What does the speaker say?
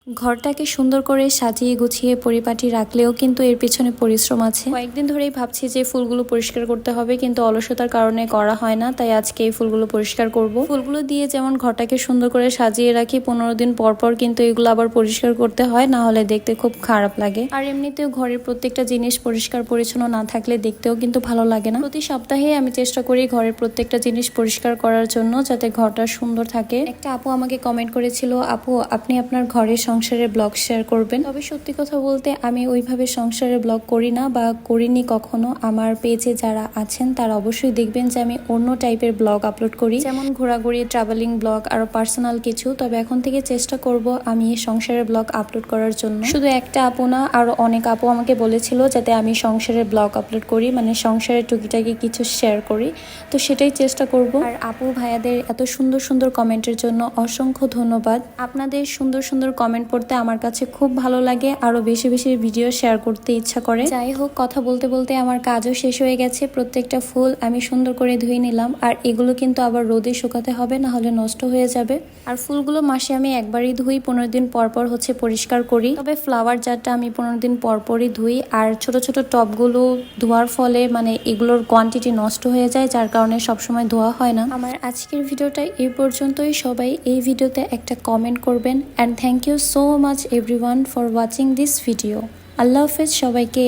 ঘরটাকে সুন্দর করে সাজিয়ে গুছিয়ে পরিপাটি রাখলেও কিন্তু এর পিছনে পরিশ্রম আছে। কয়েকদিন ধরেই ভাবছি যে ফুলগুলো পরিষ্কার করতে হবে, কিন্তু অলসতার কারণে করা হয় না। তাই আজকে এই ফুলগুলো পরিষ্কার করব। ফুলগুলো দিয়ে যেমন ঘরটাকে সুন্দর করে সাজিয়ে রাখি, 15 দিন পর পর কিন্তু এগুলো আবার পরিষ্কার করতে হয়, না হলে দেখতে খুব খারাপ লাগে। আর এমনিতেও ঘরের প্রত্যেকটা জিনিস পরিষ্কার পরিচ্ছন্ন না থাকলে দেখতেও কিন্তু ভালো লাগে না। প্রতি সপ্তাহে আমি চেষ্টা করি ঘরের প্রত্যেকটা জিনিস পরিষ্কার করার জন্য, যাতে ঘরটা সুন্দর থাকে। একটা আপু আমাকে কমেন্ট করেছিল, আপু আপনি আপনার ঘরের সংসারের ব্লগ শেয়ার করবেন। তবে সত্যি কথা বলতে আমি ওইভাবে সংসারের ব্লগ করি না বা করিনি কখনো। আমার পেজে যারা আছেন তারা অবশ্যই দেখবেন যে আমি অন্য টাইপের ব্লগ আপলোড করি, যেমন ঘোরাঘুরি, ট্রাভেলিং ব্লগ, আরো পার্সোনাল কিছু। তবে এখন থেকে চেষ্টা করব আমি সংসারের ব্লগ আপলোড করার জন্য। শুধু একটা আপু না, আরো অনেক আপু আমাকে বলেছিল যাতে আমি সংসারের ব্লগ আপলোড করি, মানে সংসারের টুকিটাকি কিছু শেয়ার করি। তো সেটাই চেষ্টা করব। আর আপু ভাইয়াদের এত সুন্দর সুন্দর কমেন্টের জন্য অসংখ্য ধন্যবাদ। আপনাদের সুন্দর সুন্দর কমেন্ট পড়তে আমার কাছে খুব ভালো লাগে, আরো বেশি বেশি ভিডিও শেয়ার করতে ইচ্ছা করে। যাই হোক, কথা বলতে বলতে আমার কাজও শেষ হয়ে গেছে। প্রত্যেকটা ফুল আমি সুন্দর করে ধুয়ে নিলাম, আর এগুলো কিন্তু আবার রোদে শুকাতে হবে, না হলে নষ্ট হয়ে যাবে। আর ফুলগুলো মাসে আমি একবারই ধুই, 15 দিন পর পর পরিষ্কার করি। তবে ফ্লাওয়ার জারটা আমি 15 দিন পর পরই ধুই। আর ছোট ছোট টবগুলো ধোয়ার ফলে মানে এগুলোর কোয়ান্টিটি নষ্ট হয়ে যায়, যার কারণে সবসময় ধোয়া হয় না। আমার আজকের ভিডিওটা এই পর্যন্তই। সবাই এই ভিডিওতে একটা কমেন্ট করবেন। And thank you so much everyone for watching this video. আল্লাহ হাফেজ সবাইকে।